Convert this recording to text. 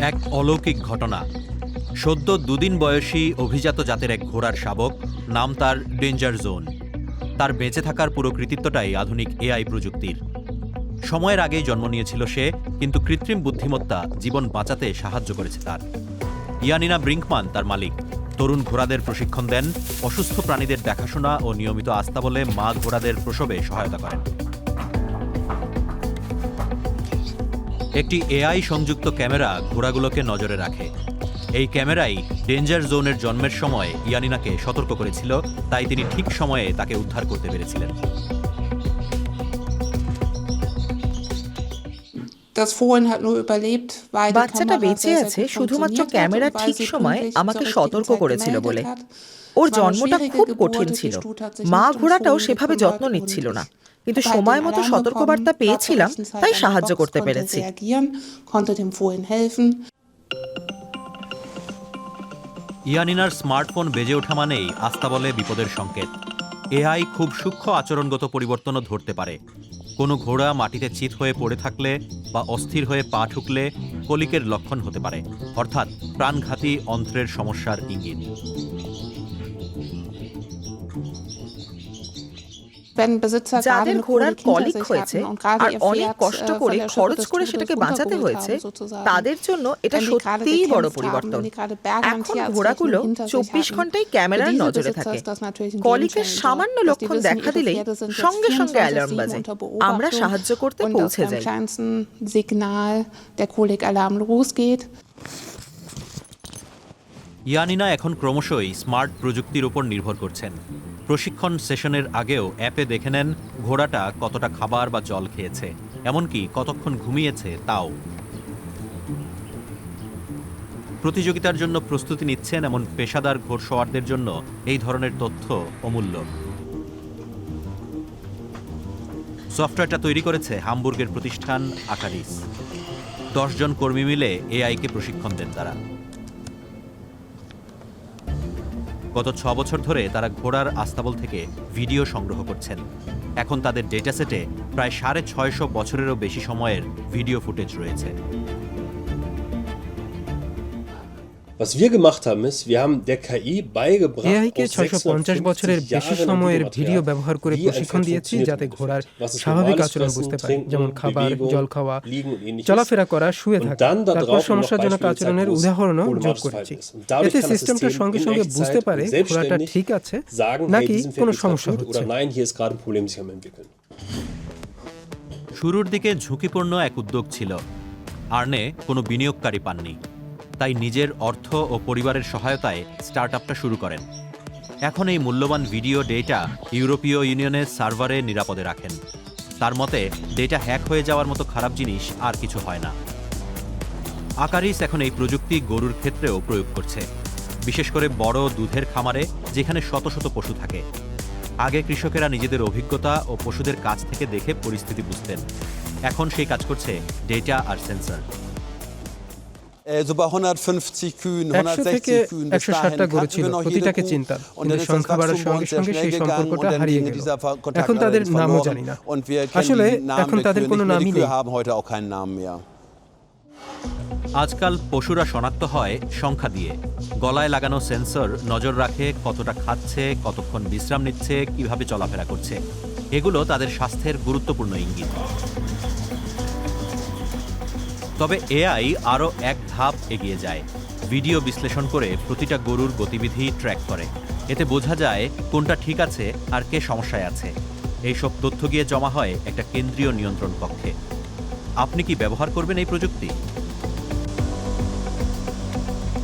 এক অলৌকিক ঘটনা। সদ্য দুদিন বয়সী অভিজাত জাতের এক ঘোড়ার শাবক, নাম তার ডেঞ্জার জোন। তার বেঁচে থাকার পুরো কৃতিত্বটাই আধুনিক এআই প্রযুক্তির। সময়ের আগেই জন্ম নিয়েছিল সে, কিন্তু কৃত্রিম বুদ্ধিমত্তা জীবন বাঁচাতে সাহায্য করেছে তার। ইয়ানিনা ব্রিঙ্কমান তার মালিক। তরুণ ঘোড়াদের প্রশিক্ষণ দেন, অসুস্থ প্রাণীদের দেখাশোনা ও নিয়মিত আস্তাবলে মা ঘোড়াদের প্রসবে সহায়তা করেন। একটি এআই সংযুক্ত ক্যামেরা ঘোড়াগুলোকে নজরে রাখে। এই ক্যামেরাই ডেঞ্জার জোনের জন্মের সময় ইয়ানিনাকে সতর্ক করেছিল, তাই তিনি ঠিক সময়ে তাকে উদ্ধার করতে পেরেছিলেন। বাচ্চাটা বেঁচে আছে শুধুমাত্র ক্যামেরা ঠিক সময় আমাকে সতর্ক করেছিল বলে। ওর জন্মটা খুব কঠিন ছিল, মা ঘোড়াটাও সেভাবে যত্ন নিচ্ছিল না, কিন্তু সময় মতো সতর্কবার্তা পেয়েছিলাম, তাই সাহায্য করতে পেরেছি। ইয়ানিনার স্মার্টফোন বেজে ওঠা মানেই আস্তাবলে বিপদের সংকেত। এআই খুব সূক্ষ্ম আচরণগত পরিবর্তনও ধরতে পারে। কোনো ঘোড়া মাটিতে চিত হয়ে পড়ে থাকলে বা অস্থির হয়ে পা ঠুকলে কলিকের লক্ষণ হতে পারে, অর্থাৎ প্রাণঘাতী অন্ত্রের সমস্যার ইঙ্গিত। যাদের ঘোড়ার কলিক হয়েছে আর অনেক কষ্ট করে খরচ করে সেটাকে বাঁচাতে হয়েছে, তাদের জন্য এটা সত্যিই বড় পরিবর্তন। এখন ঘোড়াগুলো 24 ঘন্টায় ক্যামেরার নজরে থাকে। কলিকের সামান্য লক্ষণ দেখা দিলেই সঙ্গে সঙ্গে অ্যালার্ম বাজে, আমরা সাহায্য করতে পৌঁছে যাই। ইয়ানিনা এখন ক্রমশই স্মার্ট প্রযুক্তির উপর নির্ভর করছেন। প্রশিক্ষণ সেশনের আগেও অ্যাপে দেখে নেন ঘোড়াটা কতটা খাবার বা জল খেয়েছে, এমনকি কতক্ষণ ঘুমিয়েছে তাও। প্রতিযোগিতার জন্য প্রস্তুতি নিচ্ছেন এমন পেশাদার ঘোড়সওয়ারদের জন্য এই ধরনের তথ্য অমূল্য। সফটওয়্যারটা তৈরি করেছে হামবুর্গের প্রতিষ্ঠান আকারিস। 10 জন কর্মী মিলে এআইকে প্রশিক্ষণ দেন তারা। গত 6 বছর ধরে তারা ঘোড়ার আস্তাবল থেকে ভিডিও সংগ্রহ করছেন। এখন তাদের ডেটাসেটে প্রায় 650 বছরেরও বেশি সময়ের ভিডিও ফুটেজ রয়েছে। Was wir gemacht haben, ist, wir haben der KI beigebracht, এআইকে 650 বছরের বেশি সময়ের ভিডিও ব্যবহার করে প্রশিক্ষণ দিয়েছি, যাতে ঘোড়ার স্বাভাবিক আচরণ বুঝতে পারে, যেমন খাবার, জল খাওয়া, চলাফেরা করা, শুয়ে থাকা। তারপর সমস্যাজনক আচরণের উদাহরণও যোগ করেছি। এতে সিস্টেমটা সঙ্গে সঙ্গে বুঝতে পারে ঘোড়াটা ঠিক আছে নাকি কোনো সমস্যা হচ্ছে। শুরুর দিকে ঝুঁকিপূর্ণ এক উদ্যোগ ছিল। আর্নে কোনো বিনিয়োগকারী পাননি, তাই নিজের অর্থ ও পরিবারের সহায়তায় স্টার্টআপটা শুরু করেন। এখন এই মূল্যবান ভিডিও ডেটা ইউরোপীয় ইউনিয়নের সার্ভারে নিরাপদে রাখেন। তার মতে ডেটা হ্যাক হয়ে যাওয়ার মতো খারাপ জিনিস আর কিছু হয় না। আকারিস এখন এই প্রযুক্তি গরুর ক্ষেত্রেও প্রয়োগ করছে, বিশেষ করে বড় দুধের খামারে যেখানে শত শত পশু থাকে। আগে কৃষকেরা নিজেদের অভিজ্ঞতা ও পশুদের কাছ থেকে দেখে পরিস্থিতি বুঝতেন, এখন সেই কাজ করছে ডেটা আর সেন্সর। 100 থেকে 160টা গরু ছিল, প্রতিটাকে চিন্তাম, কিন্তু সংখ্যা বাড়ার সঙ্গে সঙ্গে সেই সম্পর্কটা হারিয়ে গেল। এখন তাদের নামও জানি না, আসলে এখন তাদের কোনো নামই নেই। আজকাল পশুরা শনাক্ত হয় সংখ্যা দিয়ে। গলায় লাগানো সেন্সর নজর রাখে কতটা খাচ্ছে, কতক্ষণ বিশ্রাম নিচ্ছে, কিভাবে চলাফেরা করছে। এগুলো তাদের স্বাস্থ্যের গুরুত্বপূর্ণ ইঙ্গিত। তবে এআই আরও এক ধাপ এগিয়ে যায়। ভিডিও বিশ্লেষণ করে প্রতিটা গরুর গতিবিধি ট্র্যাক করে। এতে বোঝা যায় কোনটা ঠিক আছে আর কে সমস্যায় আছে। এইসব তথ্য গিয়ে জমা হয় একটা কেন্দ্রীয় নিয়ন্ত্রণ কক্ষে। আপনি কি ব্যবহার করবেন এই প্রযুক্তি?